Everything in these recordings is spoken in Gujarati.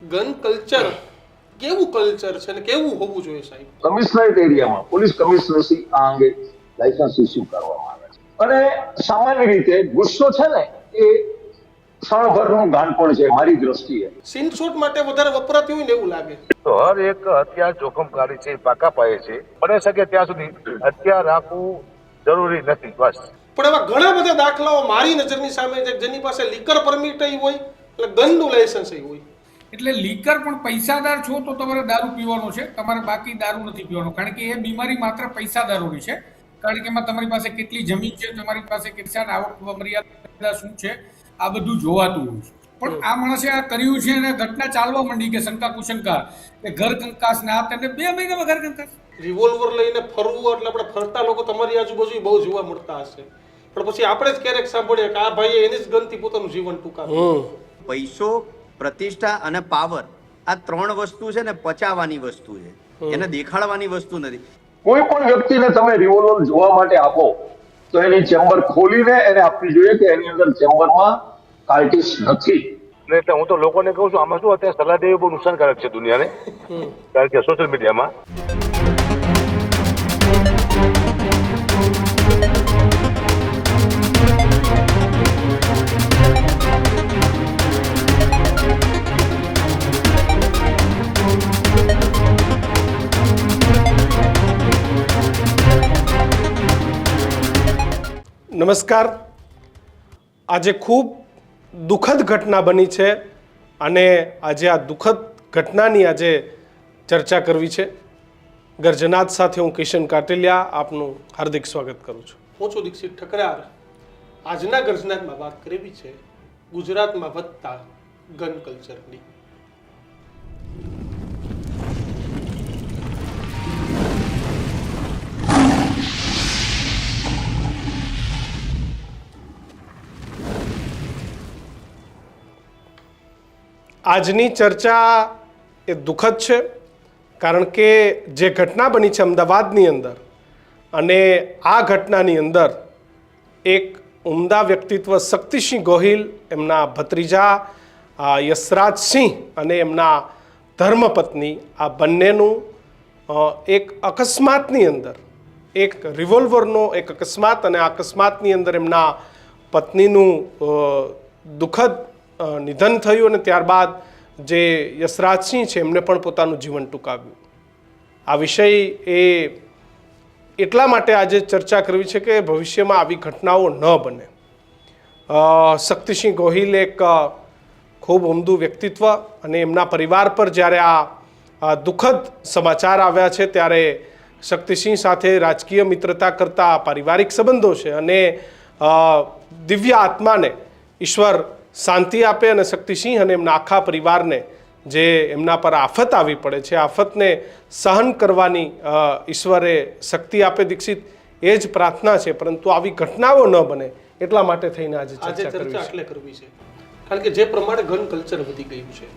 ગન કલ્ચર કેવું કલ્ચર છે અને કેવું હોવું જોઈએ સાહેબ? કમિશનરેટ એરિયામાં પોલીસ કમિશનરશી આ અંગે લાયસન્સ ઇસ્યુ કરવામાં આવે છે અને સામાન્ય રીતે ગુસ્સો છે ને એ ક્ષણભરનું ગાનપણ છે મારી દ્રષ્ટિએ. સીન શોટ માટે વધારે વપરાતી હોય ને એવું લાગે. તો હર એક હથિયાર જોખમકારી છે, પાકા પાયે છે. બને શકે ત્યાં સુધી હથિયાર રાખવું જરૂરી નથી. બસ. પણ એવા ઘણા બધા દાખલાઓ મારી નજરની સામે છે જેની પાસે લીકર પરમિટ હોય એટલે ગનનું લાયસન્સ હોય. એટલે લીકર પણ પૈસાદાર છો તો તમારે દારૂ પીવાનો છે, તમારે બાકી દારૂ નથી પીવાનો, કારણ કે એ બીમારી માત્ર પૈસાદારોની છે. કારણ કે એમાં તમારી પાસે કેટલી જમીન છે, તમારી પાસે કેટલા આવક મર્યાદા શું છે, આ બધું જોવાતું હોય છે. પણ આ માણસે આ કર્યું છે અને ઘટના ચાલવા માંડી કે શંકા કુશંકા કે ઘર કંકાસ ને આ તેને 2 મહિનામાં ઘર કંકાસ. રિવોલ્વર લઈને ફરવું એટલે આપણે ફરતા લોકો તમારી આજુબાજુ બહુ જોવા મળતા હશે, પણ પછી આપણે જ ક્યારેક સાંભળીએ કે આ ભાઈએ એની જ ગનથી પોતાનું જીવન ટૂંકાવ્યું. પૈસો, પ્રતિષ્ઠા અને પાવર, આ 3 વસ્તુ છે ને પચાવવાની વસ્તુ છે, એને દેખાડવાની વસ્તુ નથી. કોઈ પણ વ્યક્તિને તમે રિવોલ્વર જોવા માટે આપો તો એની ચેમ્બર ખોલીને એને આપવી જોઈએ કે એની અંદર ચેમ્બરમાં કાર્ટિસ નથી. એટલે હું તો લોકોને કહું છું, આમાં શું અત્યારે સલાહ દેવી બહુ નુકસાનકારક છે દુનિયાને, કારણ કે સોશિયલ મીડિયામાં નમસ્કાર. આજે ખૂબ દુઃખદ ઘટના બની છે અને આજે આ દુઃખદ ઘટનાની આજે ચર્ચા કરવી છે. ગર્જનાદ સાથે હું કિશન કાટેલિયા આપનું હાર્દિક સ્વાગત કરું છું. હું છું દીક્ષિત ઠકરાર. આજના ગર્જનાદમાં વાત કરવી છે ગુજરાતમાં વધતા ગન કલ્ચરની. આજની ચર્ચા એ દુઃખદ છે, કારણ કે જે ઘટના બની છે અમદાવાદની અંદર, અને આ ઘટનાની અંદર એક ઉમદા વ્યક્તિત્વ શક્તિસિંહ ગોહિલ, એમના ભત્રીજા યશરાજસિંહ અને એમના ધર્મપત્ની, આ બંનેનું એક અકસ્માતની અંદર, એક રિવોલ્વરનો એક અકસ્માત, અને આ અકસ્માતની અંદર એમના પત્નીનું દુઃખદ નિધન થયું અને ત્યારબાદ જે યશરાજસિંહ છે એમને પણ પોતાનું જીવન ટૂંકાવ્યું. આ વિષય એ એટલા માટે આજે ચર્ચા કરવી છે કે ભવિષ્યમાં આવી ઘટનાઓ ન બને. શક્તિસિંહ ગોહિલ એક ખૂબ ઉમદું વ્યક્તિત્વ, અને એમના પરિવાર પર જ્યારે આ દુઃખદ સમાચાર આવ્યા છે ત્યારે શક્તિસિંહ સાથે રાજકીય મિત્રતા કરતા પારિવારિક સંબંધો છે, અને દિવ્ય આત્માને ઈશ્વર શાંતિ આપે અને શક્તિસિંહ અને એમના આખા પરિવારને જે એમના પર આફત આવી પડે છે, આફતને સહન કરવાની ઈશ્વરે શક્તિ આપે. દીક્ષિત, એ જ પ્રાર્થના છે, પરંતુ આવી ઘટનાઓ ન બને એટલા માટે થઈને આજે ચર્ચા કરવી છે. કારણ કે જે પ્રમાણે ગન કલ્ચર વધી ગયું છે,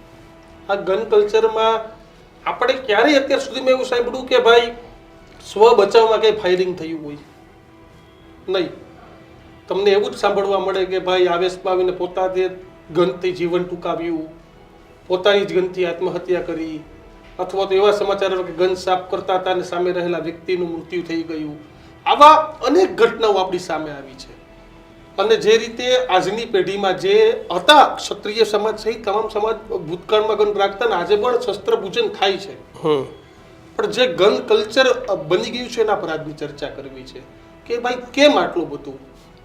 આ ગન કલ્ચરમાં આપણે ક્યારેય અત્યાર સુધીમાં એવું સાંભળ્યું કે ભાઈ સ્વ બચાવમાં કંઈ ફાયરિંગ થયું હોય? નહીં. તમને એવું જ સાંભળવા મળે કે ભાઈ આવેશમાં આવીને પોતાને ગનથી જીવન ટૂંકાવ્યું, પોતાની જ ગનથી આત્મહત્યા કરી, અથવા તો એવા સમાચાર કે ગન સાફ કરતા હતા અને સામે રહેલા વ્યક્તિનું મૃત્યુ થઈ ગયું. આવા અનેક ઘટનાઓ આપણી સામે આવી છે. અને જે રીતે આજની પેઢીમાં જે હતા ક્ષત્રિય સમાજ સહિત તમામ સમાજ ભૂતકાળમાં ગન રાખતા ને આજે પણ શસ્ત્ર પૂજન થાય છે, પણ જે ગન કલ્ચર બની ગયું છે એના પર આજની ચર્ચા કરવી છે કે ભાઈ કેમ આટલું બધું,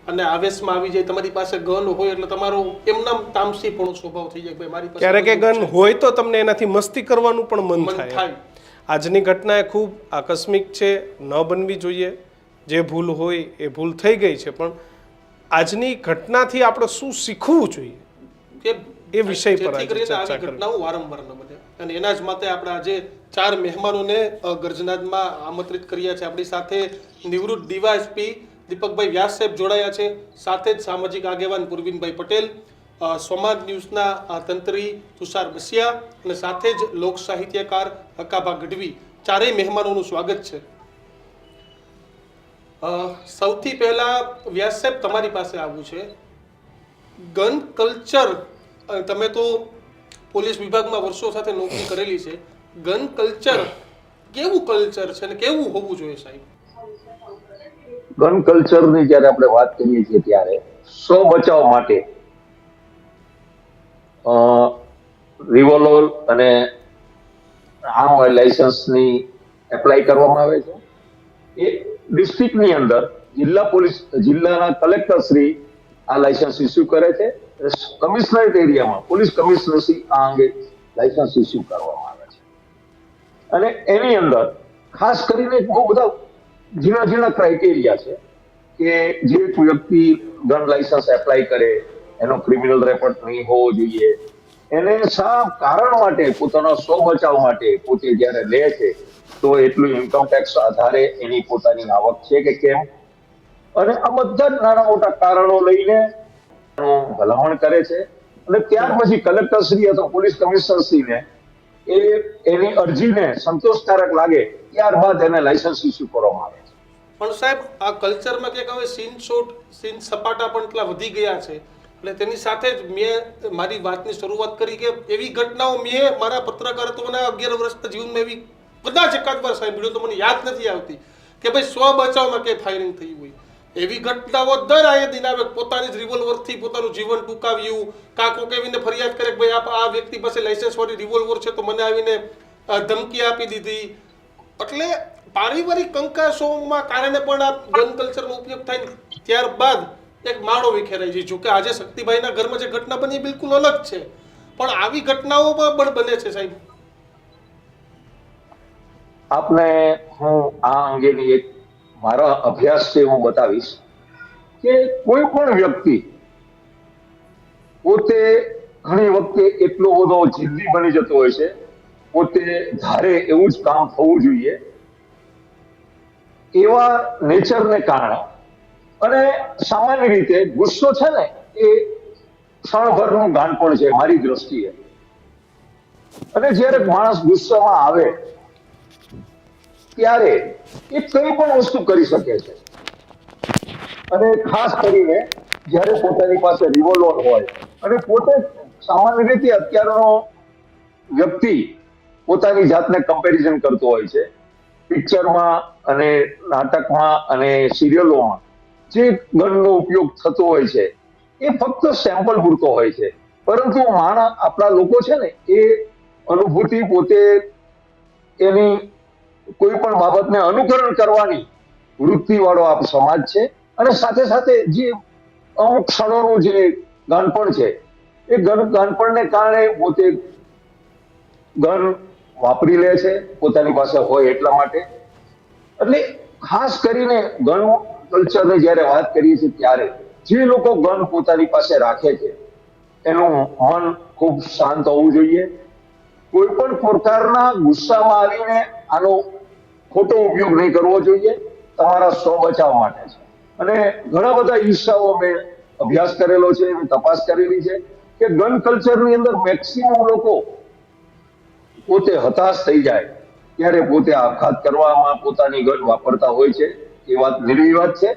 અને આવેશમાં આવી જાય. તમારી પાસે ગન હોય એટલે તમારો એમના તામસીપણો સ્વભાવ થઈ જાય. મારી પાસે ક્યારેક ગન હોય તો તમને એનાથી મસ્તી કરવાનું પણ મન થાય. આજની ઘટના એ ખૂબ આકસ્મિક છે, ન બનવી જોઈએ. જે ભૂલ હોય એ ભૂલ થઈ ગઈ છે, પણ આજની ઘટનાથી આપણે શું શીખવું જોઈએ કે એ વિષય પર ચર્ચા ઘટનાઓ વારંવાર ન બને. અને એના જ માટે આપણે આજે 4 મહેમાનોને ગર્જનાદમાં આમંત્રિત કર્યા છે. આપણી સાથે નિવૃત્ત ડીવાયએસપી દીપકભાઈ વ્યાસ સાહેબ જોડાયા છે, સાથે જ સામાજિક આગેવાન પૂર્વિનભાઈ પટેલ, સમાજ ન્યૂઝના તંત્રી તુષાર બસિયા, અને સાથે જ લોક સાહિત્યકાર હકાભા ગઢવી. ચારેય મહેમાનોનું સ્વાગત છે. સૌથી પહેલા વ્યાસ સાહેબ તમારી પાસે આવવું છે. ગન કલ્ચર તમે તો પોલીસ વિભાગમાં વર્ષો સાથે નોકરી કરેલી છે. ગન કલ્ચર કેવું કલ્ચર છે અને કેવું હોવું જોઈએ સાહેબ? ગન કલ્ચરની જ્યારે આપણે વાત કરીએ છીએ ત્યારે સ્વ બચાવ માટે રિવોલ્વર અને આર્મ લાયસન્સની એપ્લાય કરવામાં આવે છે. એ ડિસ્ટ્રિક્ટની અંદર જિલ્લાના કલેક્ટર શ્રી આ લાયસન્સ ઇસ્યુ કરે છે. કમિશનરેટ એરિયામાં પોલીસ કમિશનરશ્રી આ અંગે લાયસન્સ ઇસ્યુ કરવામાં આવે છે. અને એની અંદર ખાસ કરીને બહુ બધા ઝીણા ક્રાઇટેરિયા છે કે જે વ્યક્તિ ગન લાયસન્સ એપ્લાય કરે એનો ક્રિમિનલ રેકોર્ડ નહીં હોવો જોઈએ. એને શા કારણ માટે પોતાનો સ્વ બચાવ માટે પોતે જ્યારે લે છે તો એટલું ઇન્કમ ટેક્સ આધારે એની પોતાની આવક છે કે કેમ, અને આ બધા જ નાના મોટા કારણો લઈને ભલામણ કરે છે. અને ત્યાર પછી કલેક્ટર શ્રી અથવા પોલીસ કમિશનર શ્રીને એની અરજીને સંતોષકારક લાગે ત્યારબાદ એને લાયસન્સ ઇસ્યુ કરવામાં આવે છે. પણ સાહેબ આ કલ્ચરમાં ક્યાંક હવે સીન સપાટા પણ એટલા વધી ગયા છે એટલે તેની સાથે જ મેં મારી વાતની શરૂઆત કરી કે એવી ઘટનાઓ મેં મારા પત્રકારત્વના 11 વર્ષના જીવનમાં એવી કદાચ એકાદ વાર સાંભળ્યું તો મને યાદ નથી આવતી કે ભાઈ સ્વ બચાવમાં ક્યાંય ફાયરિંગ થયું હોય. એવી ઘટનાઓ દર આયે દિન આવે. પોતાની જ રિવોલ્વરથી પોતાનું જીવન ટૂંકાવ્યું, કાકો કેવીને ફરિયાદ કરે કે ભાઈ આ વ્યક્તિ પાસે લાયસન્સ વાળી રિવોલ્વર છે તો મને આવીને ધમકી આપી દીધી. એટલે પારિવારિક કંકાસોમાં કારણે પણ આ ગન કલ્ચરનો ઉપયોગ થાય. ત્યારબાદ એક માળો વિખેરાય છે. જોકે આજે શક્તિભાઈના ઘરમાં જે ઘટના બની બિલકુલ અલગ છે, પણ આવી ઘટનાઓ પણ બને છે સાહેબ. આપને હું આ અંગેની એક મારા અભ્યાસ છે હું બતાવીશ કે કોઈ પણ વ્યક્તિ પોતે ઘણી વખતે એટલો બધો જિદ્દી બની જતો હોય છે, પોતે ધારે એવું જ કામ થવું જોઈએ એવા નેચરને કારણે, અને સામાન્ય રીતે ગુસ્સો છે ને એ ક્ષણભરનું ગાનપણ છે મારી દ્રષ્ટિએ. અને જ્યારે માણસ ગુસ્સામાં આવે ત્યારે એ કઈ પણ વસ્તુ કરી શકે છે. અને ખાસ કરીને જ્યારે પોતાની પાસે રિવોલ્વર હોય અને પોતે સામાન્ય રીતે અત્યારનો વ્યક્તિ પોતાની જાતને કમ્પેરિઝન કરતો હોય છે. પિક્ચરમાં અને નાટકમાં અને સિરિયલોમાં જે ગનનો ઉપયોગ થતો હોય છે એ ફક્ત સેમ્પલ પૂરતો હોય છે, પરંતુ આપણા લોકો છે ને એ અનુભૂતિ પોતે એની કોઈ પણ બાબતને અનુકરણ કરવાની વૃત્તિ વાળો આપ સમાજ છે. અને સાથે સાથે જે અમુક ક્ષણોનું જે ગાનપણ છે એ ગાનપણને કારણે પોતે ગન વાપરી લે છે પોતાની પાસે હોય એટલા માટે. એટલે ખાસ કરીને ગન કલ્ચરની જ્યારે વાત કરીએ છીએ ત્યારે જે લોકો ગન પોતાની પાસે રાખે છે એનું મન ખૂબ શાંત હોવું જોઈએ. કોઈ પણ પ્રકારના ગુસ્સામાં આવીને આનો ખોટો ઉપયોગ નહીં કરવો જોઈએ. તમારા સ્વ બચાવ માટે છે. અને ઘણા બધા હિસ્સાઓ મેં અભ્યાસ કરેલો છે, તપાસ કરેલી છે કે ગન કલ્ચરની અંદર મેક્સિમમ લોકો પોતે હતાશ થઈ જાય ત્યારે પોતે આપઘાત કરવામાં પોતાની ગન વાપરતા હોય છે. એ વાત નિર્વિવાદ છે.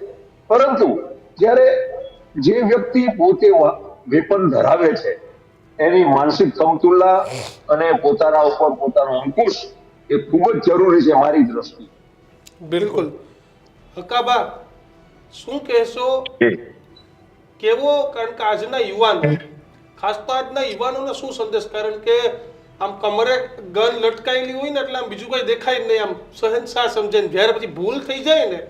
પરંતુ જ્યારે જે વ્યક્તિ પોતે વેપન ધરાવે છે એની માનસિક સમતુલા અને પોતાના ઉપર પોતાનો અંકુશ એ ખૂબ જ જરૂરી છે મારી દ્રષ્ટિએ. બિલકુલ. હકાબા શું કહેશો કેવો, કારણ કે આજના યુવાનો, ખાસ તો આજના યુવાનોને શું સંદેશ, કારણ કે આમ કમરે ગન લટકાયેલી હોય ને એટલે આમ બીજું કઈ દેખાય જ નહીં, આમ સહનશા સમજે ને જ્યારે પછી ભૂલ થઈ જાય ને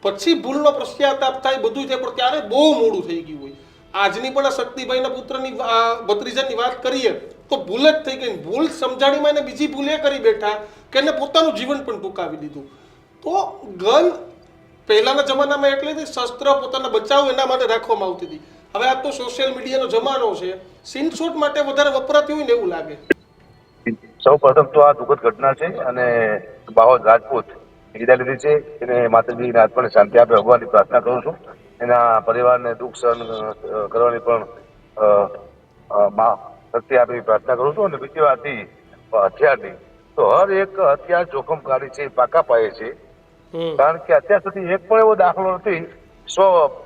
પછી ભૂલનો પશ્ચાતાપ થાય, બધું થાય, પણ ત્યારે બહુ મોડું થઈ ગયું હોય. આજની પણ આ શક્તિભાઈના પુત્રની ભત્રીજાની વાત કરીએ તો ભૂલ જ થઈ ગઈ. ભૂલ સમજાણીમાં એને બીજી ભૂલ એ કરી બેઠા કે એને પોતાનું જીવન પણ ટૂંકાવી દીધું. તો ગન પહેલાના જમાનામાં એટલે શસ્ત્ર પોતાના બચાવ એના માટે રાખવામાં આવતી હતી. હવે આ તો સોશિયલ મીડિયાનો જમાનો છે, સીનશોટ માટે વધારે વપરાતી હોય ને એવું લાગે. સૌ પ્રથમ તો આ દુઃખદ ઘટના છે અને બાહોદ રાજપૂત વિદાય લીધી છે. એને માતાજીની આત્માને શાંતિ આપે ભગવાનની પ્રાર્થના કરું છું. એના પરિવારને દુઃખ સહન કરવાની પણ શક્તિ આપે એવી પ્રાર્થના કરું છું. અને બીજી વાત હથિયારની, તો હર એક હથિયાર જોખમકારી છે, પાકા પાયે છે. કારણ કે અત્યાર સુધી એક પણ એવો દાખલો નથી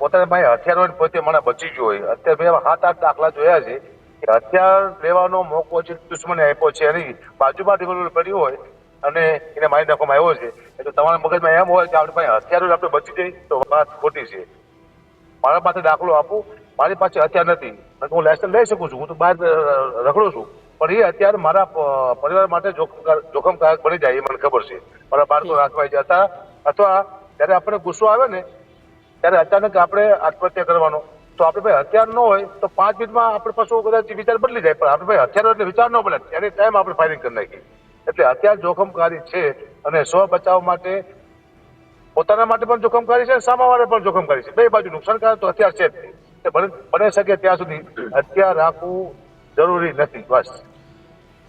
પોતાના પાસે હથિયાર હોય પોતે મને બચી ગયો હોય. અત્યારે મેં 7-8 દાખલા જોયા છે કે હથિયાર લેવાનો મોકો જે દુશ્મને આપ્યો છે એની બાજુમાં રિવોલ્વર પડ્યું હોય અને એને મારી નાખવામાં આવ્યો છે, એટલે તમારા મગજમાં એમ હોય કે આપણી પાસે હથિયારો આપણે બચી જાય તો વાત ખોટી છે. મારા પાસે દાખલો આપું, મારી પાસે હથિયાર નથી, હું લાયસન્સ લઈ શકું છું, હું તો બહાર રખડું છું, પણ એ હથિયાર મારા પરિવાર માટે જોખમકારક બની જાય એ મને ખબર છે. મારા બાળકો રાખવા જતા અથવા જ્યારે આપણે ગુસ્સો આવે ને ત્યારે અચાનક આપણે આત્મહત્યા કરવાનો, તો આપણે ભાઈ હથિયાર ન હોય તો 5 મિનિટમાં આપણે પાછું કદાચ વિચાર બદલી જાય, પણ આપણે ભાઈ હથિયાર એટલે વિચાર ન બદલે, એની ટાઈમ આપણે ફાયરિંગ કરી નાખીએ. એટલે હથિયાર જોખમકારી છે અને સ્વ બચાવ માટે પોતાના માટે પણ જોખમકારી છે, સામાવાળા પણ જોખમકારી છે, બે બાજુ નુકસાનકારક તો હથિયાર છે જ. બને શકે ત્યાં સુધી હથિયાર રાખવું જરૂરી નથી. બસ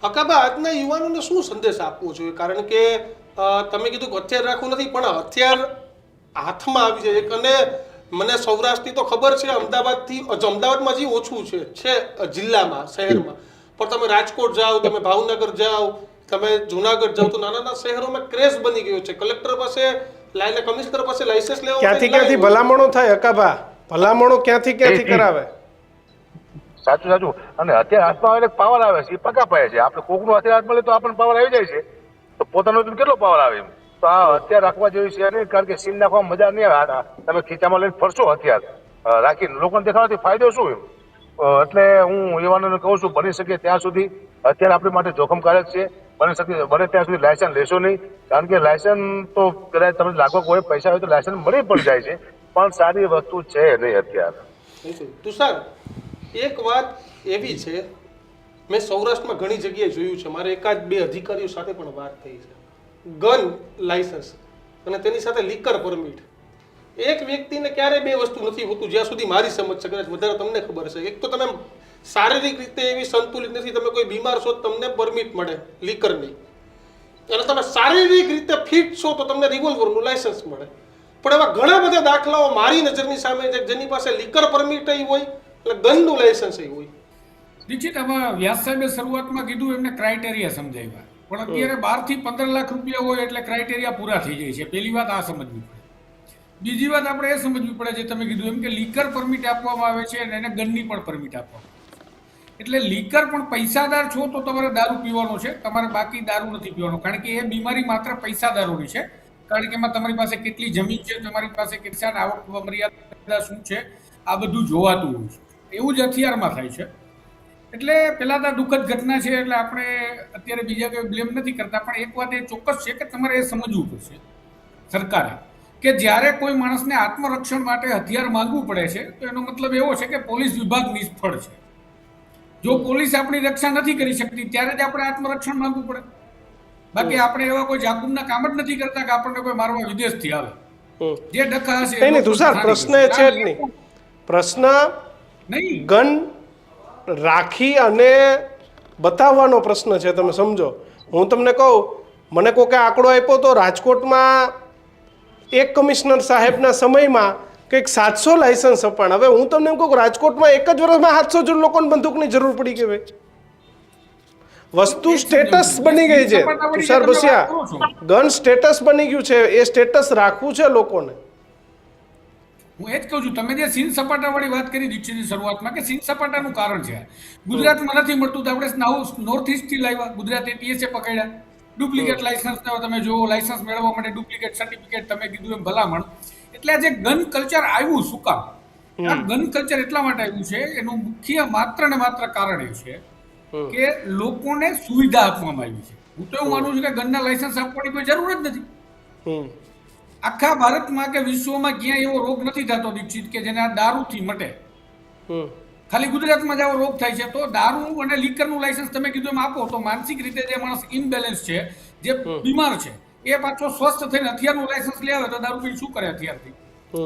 અકાબા, આજના યુવાનોને શું સંદેશ આપવો જોઈએ? કારણ કે તમે કીધું કે હથિયાર રાખવું નથી, પણ હથિયાર હાથમાં આવી જાય. અને મને સૌરાષ્ટ્રની તો ખબર છે, અમદાવાદમાં હજી ઓછું છે જિલ્લામાં, શહેરમાં, પણ તમે રાજકોટ જાઓ, તમે ભાવનગર જાઓ, તમે જુનાગઢ જાઓ, તો નાના નાના શહેરોમાં ક્રેઝ બની ગયો છે. કલેક્ટર પાસે લાઈને કમિશનર પાસે લાયસન્સ લેવા ક્યાંથી ભલામણો થાય અકાબા? ભલામણો ક્યાંથી કરાવે? સાચું. અને હથિયાર હાથમાં આવે પાવર આવે છે, એ પગા પાય છે. આપણે કોકનું હથિયાર હાથમાં લે તો આપણને પાવર આવી જાય છે, તો પોતાનો કેટલો પાવર આવે? તો આ હથિયાર રાખવા જેવી છે નહીં, કારણ કે સીન નાખવામાં મજા નહીં આવે. તમે ખીચામાં લઈને ફરશો હથિયાર રાખીને, લોકોને દેખાડવાથી ફાયદો શું? એટલે હું યુવાનોને કહું છું, બની શકે ત્યાં સુધી હથિયાર આપણી માટે જોખમકારક છે. બને ત્યાં સુધી લાયસન્સ લેશો નહીં, કારણ કે લાયસન્સ તો કદાચ તમને લાગો હોય, પૈસા હોય તો લાયસન્સ મળી પણ જાય છે, પણ સારી વસ્તુ છે નહીં હથિયાર. તુષાર, એક વાત એવી છે, મેં સૌરાષ્ટ્રમાં ઘણી જગ્યાએ જોયું છે, મારે એકાદ બે અધિકારીઓ સાથે પણ વાત થઈ છે. ગન લાયસન્સ અને તેની સાથે લીકર પરમિટ, એક વ્યક્તિને ક્યારેય બે વસ્તુ નથી હોતું, જ્યાં સુધી મારી સમજ છે, કદાચ વધારે તમને ખબર છે. એક તો તમે શારીરિક રીતે એવી સંતુલિત નથી, તમે કોઈ બીમાર છો તમને પરમિટ મળે લીકરની, અને તમે શારીરિક રીતે ફિટ છો તો તમને રિવોલ્વરનું લાયસન્સ મળે. પણ એવા ઘણા બધા દાખલાઓ મારી નજરની સામે છે, જેની પાસે લીકર પરમિટ હોય એટલે ગનનું લાયસન્સ હોય. દીક્ષિત, આમાં વ્યાસ સાહેબે શરૂઆતમાં કીધું એમને ક્રાઇટેરિયા સમજાવ્યા, પણ અત્યારે 12 થી 15 લાખ રૂપિયા હોય એટલે ક્રાઇટેરિયા પૂરા થઈ જાય છે. પહેલી વાત આ સમજવી પડે. બીજી વાત આપણે એ સમજવી પડે છે, તમે કીધું એમ કે લીકર પરમિટ આપવામાં આવે છે અને એને ગનની પણ પરમિટ આપવામાં આવે છે. એટલે લીકર પણ પૈસાદાર છો તો તમારે દારૂ પીવાનો છે, તમારે બાકી દારૂ નથી પીવાનો, કારણ કે એ બીમારી માત્ર પૈસાદારોની છે. કારણ કે એમાં તમારી પાસે કેટલી જમીન છે, તમારી પાસે કેટલી આવક મર્યાદા શું છે, આ બધું જોવાતું હોય છે. એવું જ હથિયારમાં થાય છે. એટલે પહેલાં તો દુઃખદ ઘટના છે, એટલે આપણે અત્યારે બીજા કોઈ બ્લેમ નથી કરતા, પણ એક વાત એ ચોક્કસ છે કે તમારે એ સમજવું પડશે સરકારે, કે જ્યારે કોઈ માણસને આત્મરક્ષણ માટે હથિયાર માંગવું પડે છે તો એનો મતલબ એવો છે કે પોલીસ વિભાગ નિષ્ફળ છે. જો પોલીસ આપણી રક્ષા નથી કરી શકતી ત્યારે જ આપણે આત્મરક્ષણ માંગવું પડે. બાકી આપણે એવા કોઈ જાગુમના કામ જ નથી કરતા કે આપણને કોઈ મારવા વિદેશથી આવે. જે ડખા હશે નહીં તુષાર, પ્રશ્ન એ છે જ નહીં. પ્રશ્ન નહીં ગન રાખી અને બતાવવાનો પ્રશ્ન છે. તમે સમજો, હું તમને કહું, મને કોકે આંકડો આપ્યો તો રાજકોટમાં એક કમિશનર સાહેબના સમયમાં કંઈક 700 લાયસન્સ અપાણ. હવે હું તમને એમ કહું, રાજકોટમાં એક જ વર્ષમાં 700 જેટલા લોકોને બંદૂકની જરૂર પડી કે ભાઈ? વસ્તુ સ્ટેટસ બની ગઈ છે તુષાર બસિયા, ગન સ્ટેટસ બની ગયું છે. એ સ્ટેટસ રાખવું છે લોકોને. હું એ જ કહું છું, તમે જે સીન સપાટાવાળી વાત કરી દીક્ષિતની શરૂઆતમાં, કે સીન સપાટાનું કારણ છે ગુજરાતમાં નથી મળતું તો આપણે નોર્થ ઇસ્ટથી લાવ્યા, ગુજરાતે ટીએસએ પકડ્યા, ડુપ્લિકેટ લાયસન્સ તમે જો લાયસન્સ મેળવવા માટે ડુપ્લિકેટ સર્ટિફિકેટ, તમે કીધું એમ ભલામણ. એટલે આ જે ગન કલ્ચર આવ્યું, શું કામ આ ગન કલ્ચર એટલા માટે આવ્યું છે, એનું મુખ્ય માત્ર ને માત્ર કારણ એ છે કે લોકોને સુવિધા આપવામાં આવી છે. હું તો એવું માનું છું કે ગનના લાયસન્સ આપવાની કોઈ જરૂર જ નથી. આખા ભારતમાં કે વિશ્વમાં ક્યાંય એવો રોગ નથી થતો દીક્ષિત કે જેને આ દારૂથી મટે. ખાલી ગુજરાતમાં જ આવો રોગ થાય છે. તો દારૂ અને લીકરનું લાયસન્સ તમે કીધું એમ આપો તો માનસિક રીતે જે માણસ ઇમ્બેલેન્સ છે, જે બીમાર છે, એ પાછો સ્વસ્થ થઈને હથિયારનું લાયસન્સ લે આવે તો દારૂ પીને શું કરે હથિયારથી?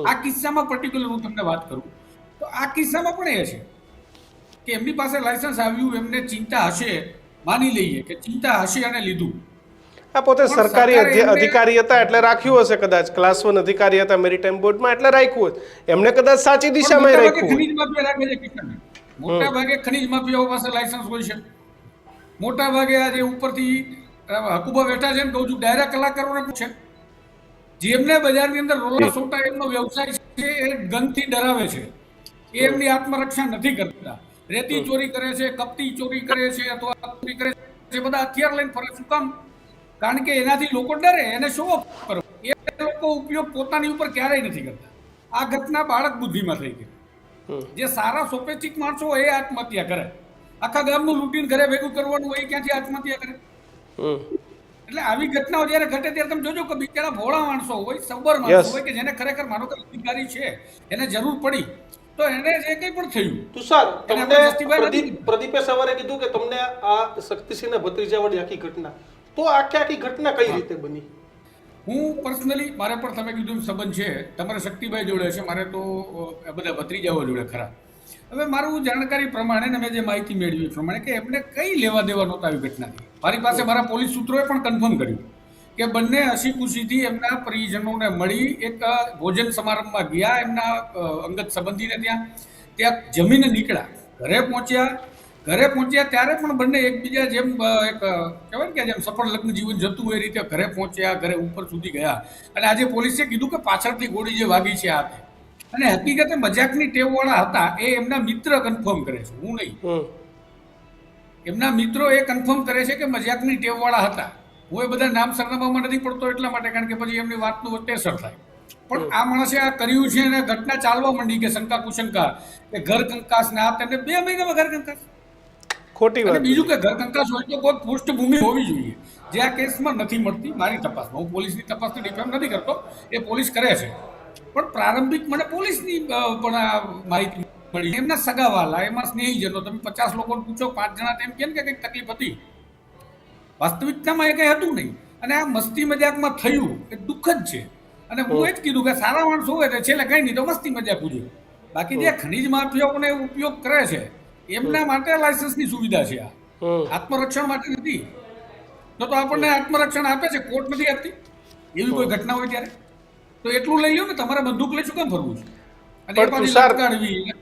આ કિસ્સામાં પર્ટિક્યુલર હું તમને વાત કરું તો આ કિસ્સામાં પણ એ છે કે એમની પાસે લાયસન્સ આવ્યું, એમને ચિંતા હશે, માની લઈએ કે ચિંતા હશે અને લીધું. આ પોતે સરકારી અધિકારી હતા એટલે રાખ્યું હશે, કદાચ ક્લાસ 1 અધિકારી હતા મેરીટાઈમ બોર્ડમાં એટલે રાખ્યું હશે. એમને કદાચ સાચી દિશામાં રાખ્યું. ખનીજ માફિયા રાખે છે કિશન, મોટા ભાગે ખનીજ માફિયાઓ પાસે લાયસન્સ હોય છે. મોટા ભાગે આજે ઉપરથી હકુબા બેઠા છે ને કહું છું, ડાયરેક્ટ કલાકારોને પૂછે, જેમને બજારની અંદર રોલા સોટા એમનો વ્યવસાય છે, એ ગનથી ડરાવે છે, એ એમની આત્મરક્ષા નથી કરતા. રેતી ચોરી કરે છે, કપટી ચોરી કરે છે અથવા ચોરી કરે છે, બધા હથિયાર લઈને ફરે. શું કામ? કારણ કે એનાથી લોકો ડરે, એને શો ઓફ કરો. એ લોકો ઉપયોગ પોતાની ઉપર ક્યારેય નથી કરતા. આ ઘટના બાળક બુદ્ધિમાં થઈ ગઈ. જે સારા સોપેચિક માણસો હોય એ આત્મહત્યા કરે. આખા ગામનું લૂંટીને ઘરે ભેગું કરવાનું હોય, ક્યાંથી આત્મહત્યા કરે? એટલે આવી ઘટનાઓ જયારે ઘટે ત્યારે તમે જોજો કે બિચારા ભોળા માણસો હોય, સબર માણસો હોય, કે જેને ખરેખર માનો કે અધિકારી છે, એને જરૂર પડી તો એને જે કંઈ પણ થયું. તુષાર, એને તમને આપણે justify નથી કરતા. પ્રદીપે સવારે કીધું કે તમને આ શક્તિસિંહના ભત્રીજાવાળી આખી ઘટના, તો આખી ઘટના કઈ રીતે બની? હું પર્સનલી, મારે પણ તમે કીધું એમ સંબંધ છે, તમારે શક્તિભાઈ જોડે છે, મારે તો બધા ભત્રીજાઓ જોડે ખરા. હવે મારું જાણકારી પ્રમાણે ને મેં જે માહિતી મેળવી પ્રમાણે કે એમને કઈ લેવા દેવા નહોતા આવી ઘટનાથી. મારી પાસે મારા પોલીસ સૂત્રોએ પણ કન્ફર્મ કર્યું કે બંને હસી ખુશીથી એમના પરિજનોને મળી એક ભોજન સમારંભમાં ગયા, એમના અંગત સંબંધીને ત્યાં જમીને નીકળ્યા. ઘરે પહોંચ્યા ત્યારે પણ બંને એકબીજા જેમ એક કહેવાય ને કે જેમ સફળ લગ્ન જીવન જતું હોય એ રીતે ઘરે પહોંચ્યા, ઘરે ઉપર સુધી ગયા. અને આજે પોલીસે કીધું કે પાછળથી ગોળી જે વાગી છે આ તે. અને હકીકતે મજાકની ટેવવાળા હતા એ એમના મિત્ર કન્ફર્મ કરે છે, હું નહીં. એમના મિત્રો એ કન્ફર્મ કરે છે કે મજાકની ટેવવાળા હતા. હું એ બધા નામ સરનામામાં નથી પડતો એટલા માટે, કારણ કે પછી એમની વાતનું વટેસર થાય. પણ આ માણસે આ કર્યું છે અને ઘટના ચાલવા માંડી કે શંકા કુશંકા કે ઘર કંકાસ ને આ તેને 2 મહિનામાં ઘર કંકાસ. ખોટી વાત. અને બીજું કે ઘર કંકાસ હોય તો કોઈ પૃષ્ઠભૂમિ હોવી જોઈએ, જે આ કેસમાં નથી મળતી મારી તપાસમાં. હું પોલીસની તપાસને ડિફેમ નથી કરતો, એ પોલીસ કરે છે. પણ પ્રારંભિક મને પોલીસની પણ આ માહિતી મળી, એમના સગાવાલા, એમાં સ્નેહીજનો. તમે 50 લોકોને પૂછો, 5 જણા તેમ કે કંઈક તકલીફ હતી. વાસ્તવિકતામાં એ કંઈ હતું નહીં. અને આ મસ્તી મજાકમાં થયું એ દુઃખદ છે. અને હું એ જ કીધું કે સારા માણસો હોય તો છેલ્લે કંઈ નહીં તો મસ્તી મજાક પૂછ્યું. બાકી જે ખનીજ માફિયાઓને ઉપયોગ કરે છે એમના માટે લાયસન્સની સુવિધા છે. આ આત્મરક્ષણ માટે નથી. તો આપણને આત્મરક્ષણ આપે છે, કોર્ટ નથી આપતી. એવી કોઈ ઘટના હોય ત્યારે તો એટલું લઈ લો ને, તમારે બંદૂક લઈ શું કેમ ફરવું છે? પણ તુષાર,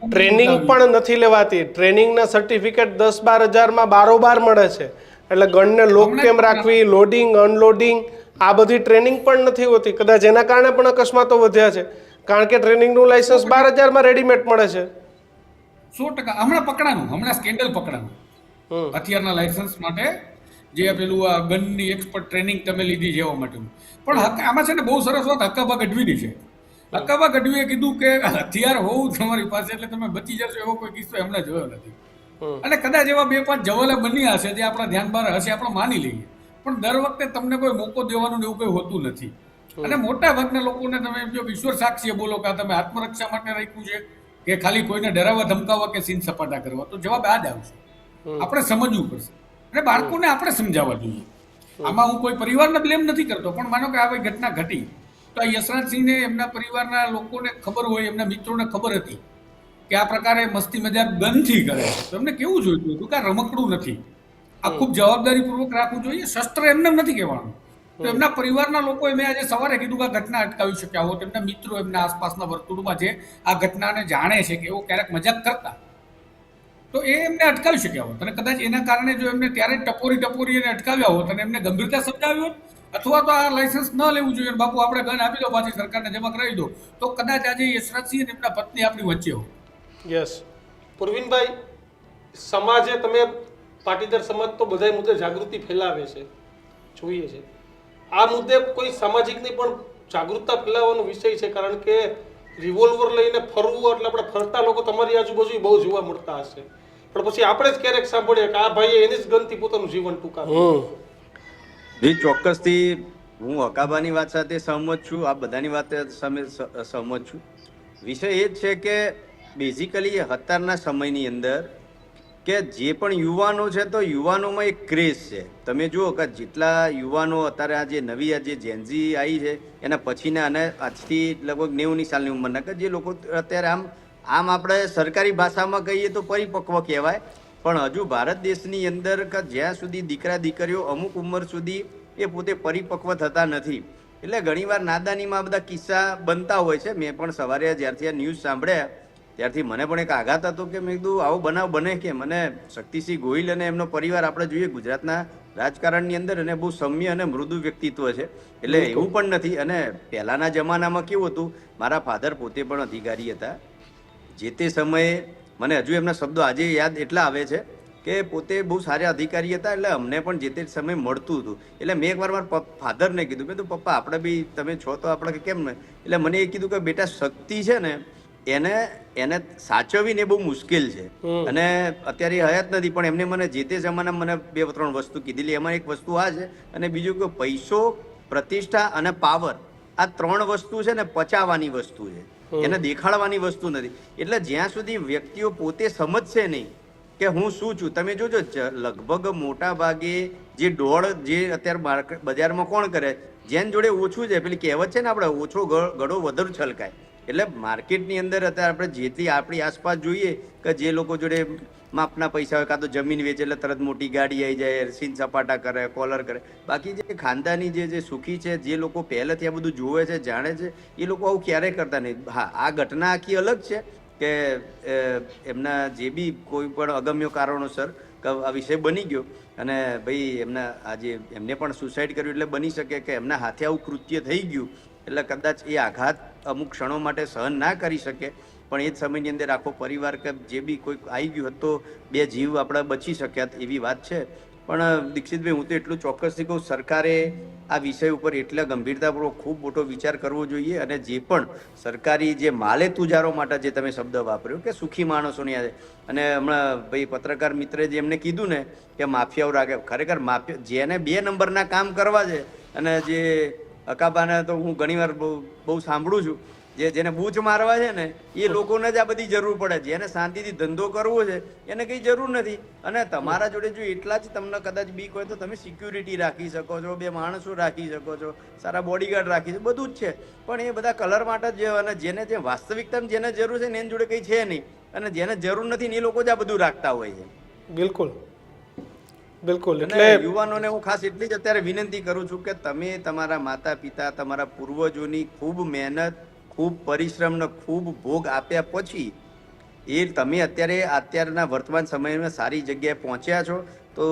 ટ્રેનિંગ પણ નથી લેવાતી. ટ્રેનિંગના સર્ટિફિકેટ 10-12 હજારમાં બારોબાર મળે છે. એટલે ગનને લોક કેમ રાખવી, લોડિંગ અનલોડિંગ, આ બધી ટ્રેનિંગ પણ નથી હોતી. કદાચ એના કારણે પણ અકસ્માતો વધ્યા છે, કારણ કે ટ્રેનિંગનું લાયસન્સ 12,000માં રેડીમેડ મળે છે. 100%. હમણાં સ્કેન્ડલ પકડાનું હથિયારના લાયસન્સ માટે, જે પેલું આ ગનની એક્સપર્ટ ટ્રેનિંગ તમે લીધી છે એવા માટેનું. પણ આમાં છે ને બહુ સરસ વાત હક્કાબા ગઢવીની છે. હક્કાબા ગઢવીએ કીધું કે હથિયાર હોવું તમારી પાસે એટલે તમે બચી જશો, એવો કોઈ કિસ્સો એમણે જોયો નથી. અને કદાચ એવા 2-5 જવાલે બન્યા હશે જે આપણા ધ્યાન બહાર હશે, આપણે માની લઈએ. પણ દર વખતે તમને કોઈ મોકો દેવાનું એવું કોઈ હોતું નથી. અને મોટા ભાગના લોકોને તમે જો ઈશ્વર સાક્ષીએ બોલો કે તમે આત્મરક્ષા માટે રાખ્યું છે કે ખાલી કોઈને ડરાવવા ધમકાવવા કે સીન સપાટા કરવા, તો જવાબ આ જ આવશે. આપણે સમજવું પડશે અને બાળકોને આપણે સમજાવવા જોઈએ. આમાં હું કોઈ પરિવારને બ્લેમ નથી કરતો, પણ માનો કે આવી ઘટના ઘટી તો આ યશરાજસિંહને એમના પરિવારના લોકોને ખબર હોય, એમના મિત્રોને ખબર હતી કે આ પ્રકારે મસ્તી મજાક ગનથી કરે તો એમને કેવું જોઈતું હતું કે આ રમકડું નથી, આ ખૂબ જવાબદારીપૂર્વક રાખવું જોઈએ. શસ્ત્ર એમને નથી કહેવાનું. તો એમના પરિવારના લોકોએ, મેં આજે સવારે કીધું કે આ ઘટના અટકાવી શક્યા હોત. એમના મિત્રો એમના આસપાસના વર્તુળમાં જે આ ઘટનાને જાણે છે કે એવો ક્યારેક મજાક કરતા, તો એ એમને અટકાવી શક્યા હોત. અને કદાચ એના કારણે જો એમને ત્યારે ટપોરી એને અટકાવ્યા હોત અને એમને ગંભીરતા સમજાવી હોત, અથવા તો આ લાયસન્સ ન લેવું જોઈએ, બાપુ આપણે ગન આપી દો, પાછી સરકારને જમા કરાવી દો, તો કદાચ આજે યશરાજસિંહ અને એમના પત્ની આપણી વચ્ચે હોય. યસ. પૂર્વિનભાઈ, સમાજે, તમે પાટીદાર સમાજ તો બધા મુદ્દે જાગૃતિ ફેલાવે છે, જોઈએ છે. આ મુદ્દે કોઈ સામાજિકની પણ જાગૃતતા ફેલાવવાનો વિષય છે, કારણ કે રિવોલ્વર લઈને ફરવું એટલે આપણે ફરતા લોકો તમારી આજુબાજુ બહુ જોવા મળતા હશે. પણ પછી આપણે જ ક્યારેક સાંભળીએ કે આ ભાઈએ એની જ ગનથી પોતાનું જીવન ટૂંકાવ્યું. જી, ચોક્કસથી હું હકાબાની વાત સાથે સહમત છું, આ બધાની વાત સામે સહમત છું. વિષય એ જ છે કે બેઝિકલી અત્યારના સમયની અંદર કે જે પણ યુવાનો છે તો યુવાનોમાં એક ક્રેઝ છે. તમે જુઓ કે જેટલા યુવાનો અત્યારે આ જે નવી આ જે જેનઝી આવી છે એના પછીના અને આજથી લગભગ 90ની સાલની ઉંમરના કે જે લોકો અત્યારે આમ આપણે સરકારી ભાષામાં કહીએ તો પરિપક્વ કહેવાય, પણ હજુ ભારત દેશની અંદર કે જ્યાં સુધી દીકરા દીકરીઓ અમુક ઉંમર સુધી એ પોતે પરિપક્વ થતા નથી, એટલે ઘણીવાર નાદાનીમાં બધા કિસ્સા બનતા હોય છે. મેં પણ સવારે જ્યારથી આ ન્યૂઝ સાંભળ્યા ત્યારથી મને પણ એક આઘાત હતો કે મેં કીધું આવો બનાવ બને કે. મને શક્તિસિંહ ગોહિલ અને એમનો પરિવાર આપણે જોઈએ ગુજરાતના રાજકારણની અંદર અને બહુ સૌમ્ય અને મૃદુ વ્યક્તિત્વ છે, એટલે એવું પણ નથી. અને પહેલાના જમાનામાં કેવું હતું, મારા ફાધર પોતે પણ અધિકારી હતા, જે તે સમયે મને હજુ એમના શબ્દો આજે યાદ એટલા આવે છે કે પોતે બહુ સારા અધિકારી હતા, એટલે અમને પણ જે તે સમય મળતું હતું. એટલે મેં એકવાર મારા ફાધરને કીધું, મેં કીધું પપ્પા આપણે બી તમે છો તો આપણે કેમ ને, એટલે મને એ કીધું કે બેટા શક્તિ છે ને એને સાચવવીને બહુ મુશ્કેલ છે, અને અત્યારે એ હયાત નથી, પણ એમને મને જે તે જમાનામાં મને 2-3 વસ્તુ કીધેલી. એમાં એક વસ્તુ આ છે, અને બીજું કે પૈસો, પ્રતિષ્ઠા અને પાવર, આ 3 વસ્તુ છે ને પચાવવાની વસ્તુ છે, એને દેખાડવાની વસ્તુ નથી. એટલે જ્યાં સુધી વ્યક્તિઓ પોતે સમજશે નહીં કે હું શું છું, તમે જોજો લગભગ મોટા ભાગે જે દોડ જે અત્યારે બજારમાં કોણ કરે, જેન જોડે ઓછું છે, પેલી કહેવત છે ને આપણે ઓછો ગળો વધુ છલકાય. એટલે માર્કેટની અંદર અત્યારે આપણે જેથી આપણી આસપાસ જોઈએ કે જે લોકો જોડે માપના પૈસા હોય, કાં તો જમીન વેચે એટલે તરત મોટી ગાડી આવી જાય, સીન સપાટા કરે, કોલર કરે. બાકી જે ખાનદાની જે સુખી છે, જે લોકો પહેલેથી આ બધું જોવે છે, જાણે છે, એ લોકો આવું ક્યારેય કરતા નહીં. હા, આ ઘટના આખી અલગ છે કે એમના જે બી કોઈ પણ અગમ્ય કારણોસર આ વિષય બની ગયો, અને ભાઈ આજે એમને પણ સુસાઇડ કર્યું, એટલે બની શકે કે એમના હાથે આવું કૃત્ય થઈ ગયું, એટલે કદાચ એ આઘાત અમુક ક્ષણો માટે સહન ના કરી શકે, પણ એ જ સમયની અંદર આખો પરિવાર કે જે બી કોઈ આવી ગયું હતો, 2 જીવ આપણા બચી શક્યા એવી વાત છે. પણ દીક્ષિતભાઈ, હું તો એટલું ચોક્કસથી કહું, સરકારે આ વિષય ઉપર એટલા ગંભીરતાપૂર્વક ખૂબ મોટો વિચાર કરવો જોઈએ, અને જે પણ સરકારી જે માલે તુજારો માટે જે તમે શબ્દ વાપર્યો કે સુખી માણસોની આજે, અને હમણાં ભાઈ પત્રકાર મિત્રે જે એમને કીધું ને કે માફિયાઓ રાખે, ખરેખર માફિયા જેને 2 નંબરના કામ કરવા છે, અને જે અકાબાને તો હું ઘણીવાર બહુ સાંભળું છું, જેને બૂચ મારવા છે ને એ લોકોને જ આ બધી જરૂર પડે. જેને શાંતિથી ધંધો કરવો છે એને કંઈ જરૂર નથી. અને તમારા જોડે જો એટલા જ તમને કદાચ બીક હોય તો તમે સિક્યુરિટી રાખી શકો છો, 2 માણસો રાખી શકો છો, સારા બોડીગાર્ડ રાખી શકો, બધું જ છે. પણ એ બધા કલર માટે જ, અને જેને જે વાસ્તવિકતામાં જેને જરૂર છે ને એની જોડે કંઈ છે નહીં, અને જેને જરૂર નથી ને એ લોકો જ આ બધું રાખતા હોય છે. બિલકુલ બિલકુલ. એટલે યુવાનોને હું ખાસ એટલી જ અત્યારે વિનંતી કરું છું કે તમે તમારા માતા પિતા, તમારા પૂર્વજોની ખૂબ મહેનત, ખૂબ પરિશ્રમ ને ખૂબ ભોગ આપ્યા પછી એ તમે અત્યારના વર્તમાન સમયમાં સારી જગ્યાએ પહોંચ્યા છો. તો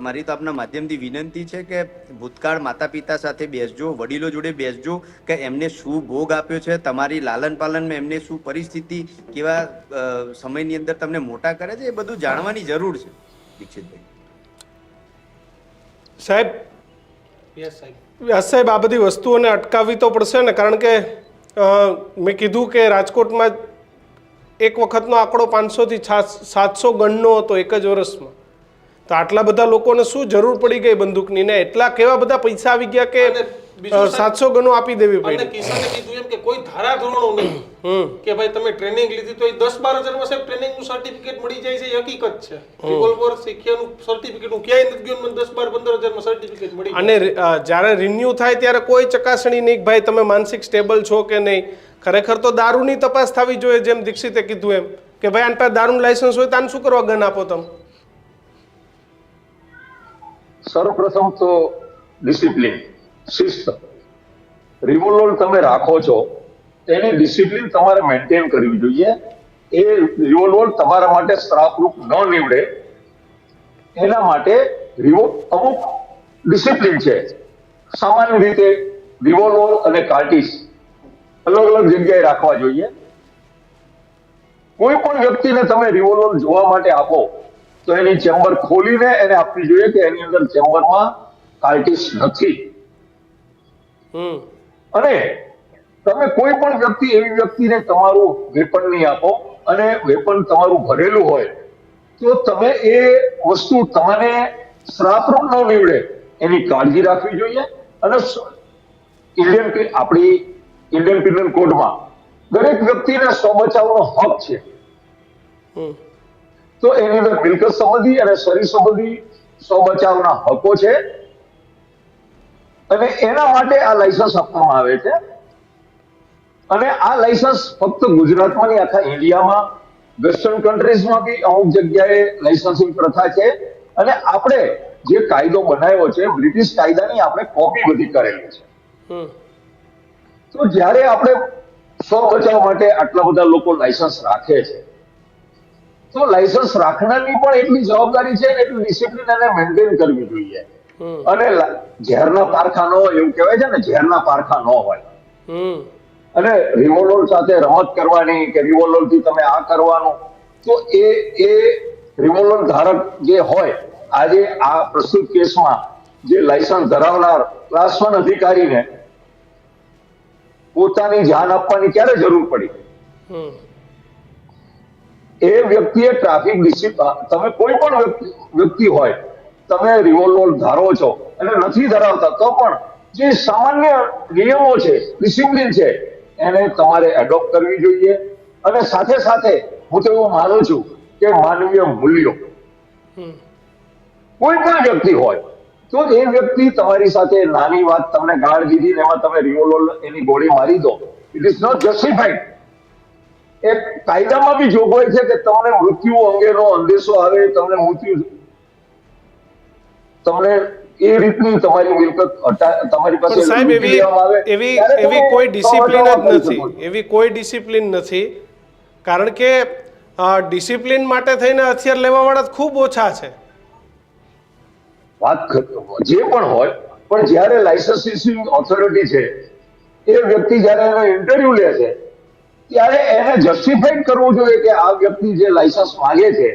મારી તો આપના માધ્યમથી વિનંતી છે કે ભૂતકાળ માતા પિતા સાથે બેસજો, વડીલો જોડે બેસજો કે એમને શું ભોગ આપ્યો છે, તમારી લાલન પાલનમાં એમને શું પરિસ્થિતિ, કેવા સમયની અંદર તમને મોટા કરે છે, એ બધું જાણવાની જરૂર છે. દીક્ષિતભાઈ સાહેબ, વ્યાસ સાહેબ, આ બધી વસ્તુઓને અટકાવવી તો પડશે ને, કારણ કે મેં કીધું કે રાજકોટમાં એક વખતનો આંકડો 500 થી 700 ગણનો હતો એક જ વર્ષમાં. તો આટલા બધા લોકોને શું જરૂર પડી ગઈ બંદૂકની, ને એટલા કેવા બધા પૈસા આવી ગયા કે 700 ગણો આપી દેવી પડી. કિસાને કીધું એમ કે કોઈ ધારા ધોરણો નહીં કે ભાઈ તમે ટ્રેનિંગ લીધી તો એ 10-12 હજારમાં સાહેબ ટ્રેનિંગનું સર્ટિફિકેટ મળી જાય છે, એ હકીકત છે. રિવોલ્વર શીખ્યાનું સર્ટિફિકેટ હું ક્યાંય નથી ગયો, મને 10-12-15 હજારમાં સર્ટિફિકેટ મળી. અને જ્યારે રિન્યુ થાય ત્યારે કોઈ ચકાસણી નહીં ભાઈ તમે માનસિક સ્ટેબલ છો કે નહીં. ખરેખર તો દારૂની તપાસ થવી જોઈએ, જેમ દીક્ષિતે કીધું એમ કે ભાઈ આના પાસે દારૂનું લાયસન્સ હોય તો આને શું કરવા ગન આપો તમે? સર્વપ્રથમ તો ડિસિપ્લિન, શિસ્ત. રિવોલ્વર તમે રાખો છો તેની ડિસિપ્લિન તમારે મેન્ટેન કરવી જોઈએ. એ રિવોલ્વર તમારા માટે શ્રાપરૂપ ન નીવડે એના માટે અમુક ડિસિપ્લિન છે. સામાન્ય રીતે રિવોલ્વર અને કાર્ટીસ અલગ અલગ જગ્યાએ રાખવા જોઈએ. કોઈ પણ વ્યક્તિને તમે રિવોલ્વર જોવા માટે આપો તો એની ચેમ્બર ખોલીને એને આપવી જોઈએ કે એની અંદર ચેમ્બરમાં કાર્ટીસ નથી. અને તમે કોઈ પણ વ્યક્તિ એવી વ્યક્તિને તમારું વેપન નહીં આપો, અને વેપન તમારું ભરેલું હોય તો તમે એ વસ્તુ તમને શ્રાપરૂપ ન નીવડે એની કાળજી રાખવી જોઈએ. અને આપણી ઇન્ડિયન પિનલ કોડમાં દરેક વ્યક્તિને સ્વબચાવનો હક છે. તો એની અંદર મિલકત સંબંધી અને શરીર સંબંધી સ્વબચાવના હકો છે, અને એના માટે આ લાયસન્સ આપવામાં આવે છે. અને આ લાયસન્સ ફક્ત ગુજરાતમાં નહીં, આખા ઇન્ડિયામાં, વેસ્ટર્ન કન્ટ્રીઝમાં બી અમુક જગ્યાએ લાયસન્સિંગ પ્રથા છે. અને આપણે જે કાયદો બનાવ્યો છે બ્રિટિશ કાયદાની આપણે કોપી બધી કરેલી છે. તો જ્યારે આપણે સ્વ બચાવ માટે આટલા બધા લોકો લાયસન્સ રાખે છે તો લાયસન્સ રાખનારની પણ એટલી જવાબદારી છે ને એટલી ડિસિપ્લિન એને મેન્ટેન કરવી જોઈએ. અને ઝેરના પારખા ન હોય, એવું કહેવાય છે ને, ઝેરના પારખા ન હોય. અને રિવોલ્વર સાથે રમત કરવાની કે રિવોલ્વર થી તમે આ કરવાનું, તો એ રિવોલ્વર ધારક જે હોય, આજે આ પ્રસ્તુત કેસમાં જે લાયસન્સ ધરાવનાર ક્લાસ 1 અધિકારીને પોતાની જાન આપવાની ક્યારે જરૂર પડી? એ વ્યક્તિએ ટ્રાફિક ડિસિપ્લિન, તમે કોઈ પણ વ્યક્તિ હોય, તમે રિવોલ્વર ધારો છો અને નથી ધરાવતા તો પણ જે સામાન્ય નિયમો છે, ડિસિપ્લિન છે, એને તમારે એડોપ્ટ કરવી જોઈએ. અને સાથે સાથે હું તો એવું માનું છું કે માનવીય મૂલ્યો, કોઈ પણ વ્યક્તિ હોય તો એ વ્યક્તિ તમારી સાથે નાની વાત તમને ગાળ દીધી ને એમાં તમે રિવોલ્વર એની ગોળી મારી દો, ઇટ ઇઝ નોટ જસ્ટિફાઈડ. એ કાયદામાં બી જોગવાઈ છે કે તમને મૃત્યુ અંગેનો અંદેશો આવે, તમને એ રીતની તમારી મિલકત તમારી પાસે પણ સાહેબ લૂંટી લેવામાં આવે, એવી ત્યારે એવી તમે કોઈ ડિસિપ્લિન દાવા જ કરી નથી. શકો છો. એવી કોઈ ડિસિપ્લિન નથી, કારણ કે ડિસિપ્લિન માટે થઈને હથિયાર લેવા વાળા ખૂબ ઓછા છે. જે પણ હોય, પણ જ્યારે લાયસન્સ ઇસ્યુઇંગ ઓથોરિટી છે એ વ્યક્તિ જ્યારે એનો ઇન્ટરવ્યુ લે છે ત્યારે એને જસ્ટિફાઈડ કરવું જોઈએ કે આ વ્યક્તિ જે લાયસન્સ માંગે છે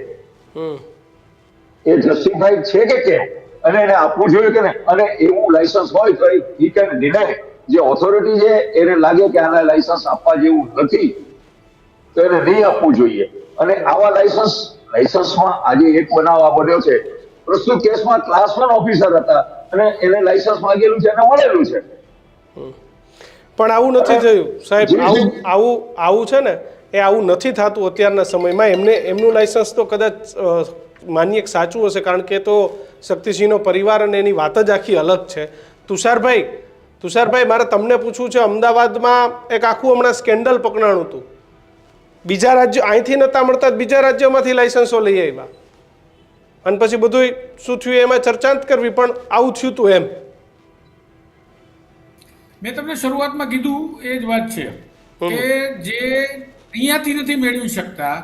એ જસ્ટિફાઈડ છે કે કેમ, અને એને આપવું જોઈએ કે નહીં. અને એવું લાયસન્સ હોય તો હી કેન ડિનાય. જે ઓથોરિટી છે એને લાગે કે આના લાયસન્સ આપવા જેવું નથી તો એને નહીં આપવું જોઈએ. અને આવા લાયસન્સમાં આજે એક બનાવ આ બન્યો છે, પ્રસ્તુત કેસમાં ક્લાસ 1 ઓફિસર હતા અને એને લાયસન્સ માંગેલું છે અને મળેલું છે. પણ આવું નથી થયું સાહેબ. આવું છે ને, એ આવું નથી થતું અત્યારના સમયમાં. એમનું લાયસન્સ તો કદાચ માનીએ કે સાચું હશે, કારણ કે તો શક્તિસિંહનો પરિવાર અને એની વાત જ આખી અલગ છે. તુષારભાઈ, મારે તમને પૂછવું છે, અમદાવાદમાં એક આખું હમણાં સ્કેન્ડલ પકડાણું હતું. બીજા રાજ્યો અહીંથી નહોતા મળતા, બીજા રાજ્યોમાંથી લાયસન્સો લઈ આવ્યા, અને પછી બધું શું થયું એમાં ચર્ચા જ કરવી, પણ આવું થયું હતું એમ. મેં તમને શરૂઆતમાં કીધું એ જ વાત છે કે જે અહીંયાથી નથી મેળવી શકતા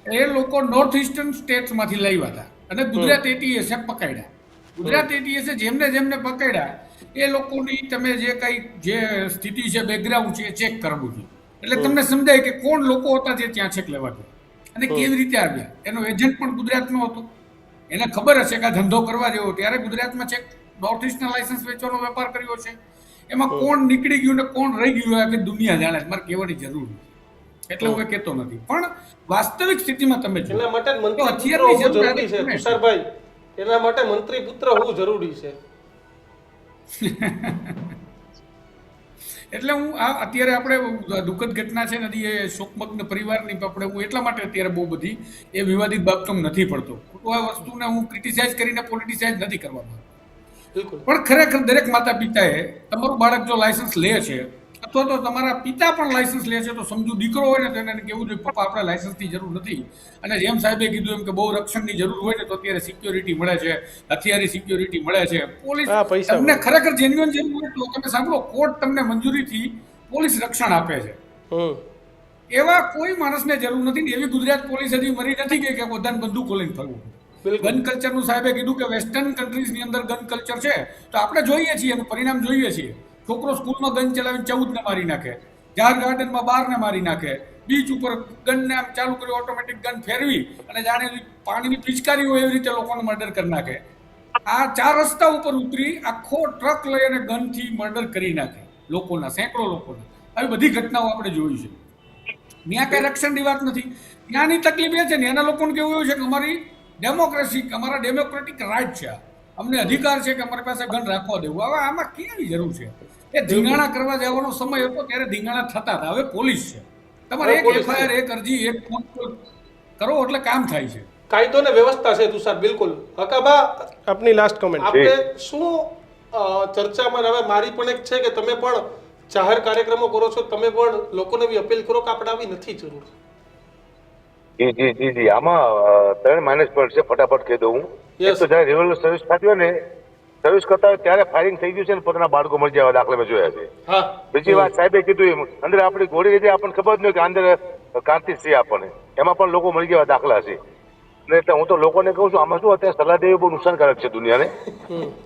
એ લોકો નોર્થ ઇસ્ટર્ન સ્ટેટ્સમાંથી લાવ્યા હતા અને ગુજરાત એટીએસે પકડ્યા. ગુજરાત એટીએસે જેમને પકડ્યા એ લોકોની તમે જે કઈ જે સ્થિતિ છે, બેકગ્રાઉન્ડ છે, એ ચેક કરવું જોઈએ. એટલે તમને સમજાય કે કોણ લોકો હતા જે ત્યાં ચેક લેવા ગયા અને કેવી રીતે આવ્યા. એનો એજન્ટ પણ ગુજરાતનો હતો, એને ખબર હશે કે આ ધંધો કરવા જેવો, ત્યારે ગુજરાતમાં ચેક નોર્થ ઇસ્ટના લાયસન્સ વેચવાનો વેપાર કર્યો છે. એમાં કોણ નીકળી ગયું ને કોણ રહી ગયું કે દુનિયા જાણે, મારે કહેવાની જરૂર નથી, એટલે હું કહેતો નથી. પણ વાસ્તવિક સ્થિતિમાં તમે જો, એના માટે મંત્રી હથિયારની પુત્ર હોવું જરૂરી છે જરૂર તુષારભાઈ. એના માટે મંત્રી પુત્ર હોવું જરૂરી છે. એટલે હું અત્યારે આપણે દુઃખદ ઘટના છે નથી, એ શોકમગ્ન પરિવારની આપણે હું એટલા માટે અત્યારે બહુ બધી એ વિવાદિત બાબતોમાં નથી પડતો. આ વસ્તુને હું ક્રિટિસાઇઝ કરીને પોલિટિસાઇઝ નથી કરવા માંગતો. પણ ખરેખર દરેક માતા પિતાએ તમારું બાળક જો લાયસન્સ લે છે અથવા તો તમારા પિતા પણ લાયસન્સ લે છે તો સમજુ દીકરો હોય ને તો એને કહેવું જોઈએ પપ્પા આપણે લાયસન્સની જરૂર નથી. અને જેમ સાહેબે કીધું એમ કે બહુ રક્ષણની જરૂર હોય ને તો અત્યારે સિક્યોરિટી મળે છે, હથિયારી સિક્યોરિટી મળે છે. પોલીસ તમને ખરેખર જેન્યુઅન જરૂર હોય તો તમે સાંભળો, કોર્ટ તમને મંજૂરીથી પોલીસ રક્ષણ આપે છે. એવા કોઈ માણસને જરૂર નથી ને એવી ગુજરાત પોલીસ હજી મરી નથી ગઈ કે બધાને બંદૂકો લઈને ફરવું. ગન કલ્ચરનું સાહેબે કીધું કે વેસ્ટર્ન કન્ટ્રીઝની અંદર ગન કલ્ચર છે તો આપણે જોઈએ છીએ, એનું પરિણામ જોઈએ છીએ. છોકરો સ્કૂલમાં ગન ચલાવીને 14ને મારી નાખે, જાર ગાર્ડનમાં 12ને મારી નાખે, બીચ ઉપર ગનને આમ ચાલુ કરી ઓટોમેટિક ગન ફેરવી અને જાણે પાણીની પિચકારી હોય એવી રીતે લોકોને મર્ડર કરી નાખે. આ 4 રસ્તા ઉપર ઉતરી આખો ટ્રક લઈ અને ગનથી મર્ડર કરી નાખે લોકોના, સેંકડો લોકોના. આવી બધી ઘટનાઓ આપણે જોઈ છે. ત્યાં કઈ રક્ષણની વાત નથી. ત્યાંની તકલીફ એ છે ને, એના લોકોને કેવું એવું છે કે અમારી ડેમોક્રેસી, અમારા ડેમોક્રેટિક રાઇટ છે, અમને અધિકાર છે કે અમારી પાસે ગન રાખવા દેવું. હવે આમાં કેવી જરૂર છે? એ ધીંગાણા કરવા જવાનો સમય હતો ત્યારે ધીંગાણા થતા હતા. હવે પોલીસ છે, તમારે એક એફઆઈઆર, એક અરજી, એક ફોન કોલ કરો એટલે કામ થાય છે. કાયદો ને વ્યવસ્થા છે તુષાર, બિલકુલ. હકાબા, આપની લાસ્ટ કમેન્ટ. આપણે શું ચર્ચામાં હવે મારી પણ એક છે કે તમે પણ જાહેર કાર્યક્રમો કરો છો, તમે પણ લોકોને બી અપીલ કરો કે આપણે આવી નથી જરૂર. જી આમાં 3 માઇનસ પોઈન્ટ છે, ફટાફટ કહી દઉં હું. એક તો જયારે રિવોલ્વર સર્વિસ થતી હોય ને, સર્વિસ કરતા હોય ત્યારે ફાયરિંગ થઈ ગયું છે ને પોતાના બાળકો મળી જવા દાખલા મેં જોયા છે. બીજી વાત સાહેબે કીધું એમ, અંદર આપણી ગોળી લીધી આપણને ખબર જ નહીં કે અંદર કાર્તિક છે આપણને, એમાં પણ લોકો મળી જવા દાખલા છે. એટલે હું તો લોકોને કહું છું, આમાં શું અત્યારે સલાહ દેવી બહુ નુકસાનકારક છે દુનિયાને,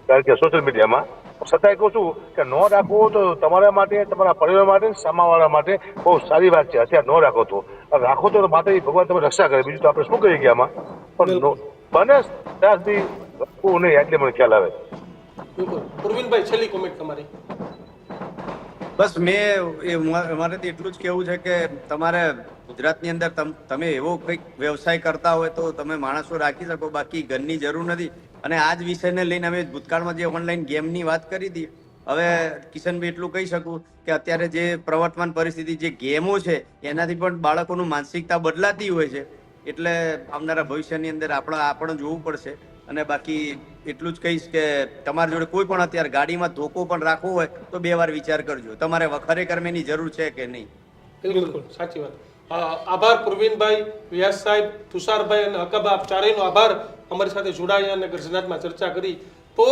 કારણ કે સોશિયલ મીડિયામાં. છતાંય કહું છું કે ન રાખવો તો તમારા માટે, તમારા પરિવાર માટે, સામાવાળા માટે બહુ સારી વાત છે. અત્યારે ન રાખો તો રાખો તો માતાજી ભગવાન તમે રક્ષા કરે, બીજું તો આપણે શું કરીએ કે આમાં. પણ બને ત્યાં સુધી રાખવું નહીં, એટલે મને ખ્યાલ આવે. બિલકુલ. પ્રવીણભાઈ, છેલ્લી કોમેન્ટ તમારી. બસ મારે તો એટલું જ કહેવું છે કે તમારે ગુજરાતની અંદર તમે એવો કંઈક વ્યવસાય કરતા હોય તો તમે માણસો રાખી શકો, બાકી ઘરની જરૂર નથી. અને આ જ વિષયને લઈને અમે ભૂતકાળમાં જે ઓનલાઈન ગેમની વાત કરી હતી, હવે કિશનભાઈ એટલું કહી શકું કે અત્યારે જે પ્રવર્તમાન પરિસ્થિતિ જે ગેમો છે એનાથી પણ બાળકોનું માનસિકતા બદલાતી હોય છે, એટલે આવનારા ભવિષ્યની અંદર આપણે જોવું પડશે. અને બાકી એટલું જ કહીશ કે તમારી જોડે કોઈ પણ અત્યારે ગાડીમાં ધોકો પણ રાખવો હોય તો 2 વાર વિચાર કરજો, તમારે ખરેખર એની જરૂર છે કે નહીં. બિલકુલ સાચી વાત. આભાર પ્રવીણભાઈ, વ્યાસ સાહેબ, તુષારભાઈ અને અકાબા, આપ ચારેયનો આભાર. અમારી સાથે જોડાયા અને ગર્જનાતમાં ચર્ચા કરી. તો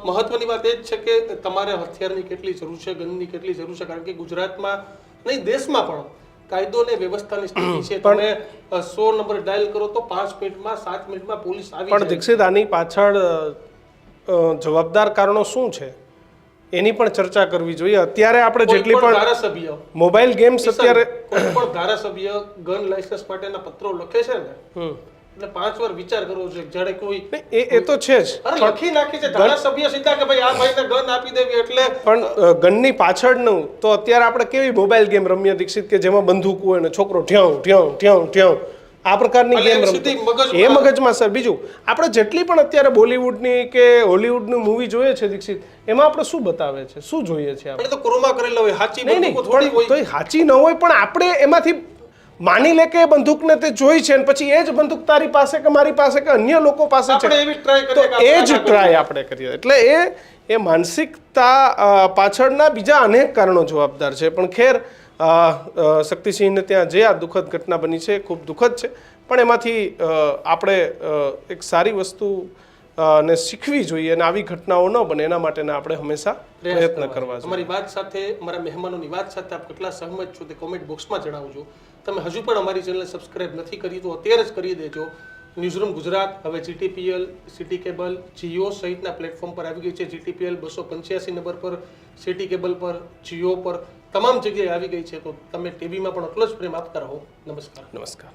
મહત્વની વાત એ જ છે કે તમારે હથિયારની કેટલી જરૂર છે, ગનની કેટલી જરૂર છે, કારણ કે ગુજરાતમાં નહીં દેશમાં પણ કાયદો અને વ્યવસ્થાની સ્થિતિ છે. તમે 100 નંબર ડાયલ કરો તો 5 મિનિટમાં 7 મિનિટમાં પોલીસ આવી જાય. પણ દીક્ષિત, આની પાછળ જવાબદાર કારણો શું છે એની પણ ચર્ચા કરવી જોઈએ. અત્યારે આપણે જેટલી પણ ધારાસભ્ય મોબાઈલ ગેમ્સ અત્યારે કોઈ પણ ધારાસભ્ય ગન લાયસન્સ માટેના પત્રો લખે છે ને, એટલે 5 વાર વિચાર કરવો જોઈએ. જ્યારે કોઈ એ તો છે જ, અરે લખી નાખી છે ધારાસભ્ય સીધા કે ભાઈ આ ભાઈને ગન આપી દેવી, એટલે પણ ગનની પાછળનું તો અત્યારે આપણે કેવી મોબાઈલ ગેમ રમીએ દીક્ષિત, કે જેમાં બંદૂક હોય ને છોકરો ઠ્યાઉ ઠ્યાઉ ઠ્યાઉ ઠ્યાઉ આ પ્રકારની ગેમ રમતો એ મગજમાં. સર બીજું, આપણે જેટલી પણ અત્યારે બોલિવૂડની કે હોલિવૂડની મૂવી જોઈએ છે દીક્ષિત, એમાં આપણે શું બતાવે છે, શું જોઈએ છે આપણે? આપણે તો ક્રોમા કરેલા હોય, સાચી નહીં બંદૂકો થોડી પણ હોય. તો સાચી ન હોય, પણ આપણે એમાંથી માની લે કે બંદૂકને તે જોઈ છે, અને પછી એ જ બંદૂક તારી પાસે કે મારી પાસે કે અન્ય લોકો પાસે છે, આપણે એવી ટ્રાય તો કરીએ કે એ જ ટ્રાય આપણે કરીએ. એટલે એ માનસિકતા પાછળના બીજા અનેક કારણો જવાબદાર છે. પણ ખેર, શક્તિસિંહને ત્યાં જે આ દુઃખદ ઘટના બની છે ખૂબ દુઃખદ છે, પણ એમાંથી આપણે એક સારી વસ્તુ ને શીખવી જોઈએ અને આવી ઘટનાઓ ન બને એના માટેના આપણે હંમેશા પ્રયત્ન કરવા જોઈએ. તમારી વાત સાથે, અમારા મહેમાનોની વાત સાથે આપ કેટલા સહમત છો તે કોમેન્ટ બોક્સમાં જણાવજો. તમે હજુ પણ અમારી ચેનલ સબસ્ક્રાઇબ નથી કરી તો અત્યારે જ કરી દેજો. ન્યૂઝરૂમ ગુજરાત હવે GTPL, સિટી કેબલ, જીઓ સહિતના પ્લેટફોર્મ પર આવી ગઈ છે. GTPL 285 નંબર પર, સિટી કેબલ પર, જીઓ પર, તમામ જગ્યાએ આવી ગઈ છે. તો તમે ટીવીમાં પણ એટલો જ પ્રેમ આપતા રહો. નમસ્કાર. નમસ્કાર.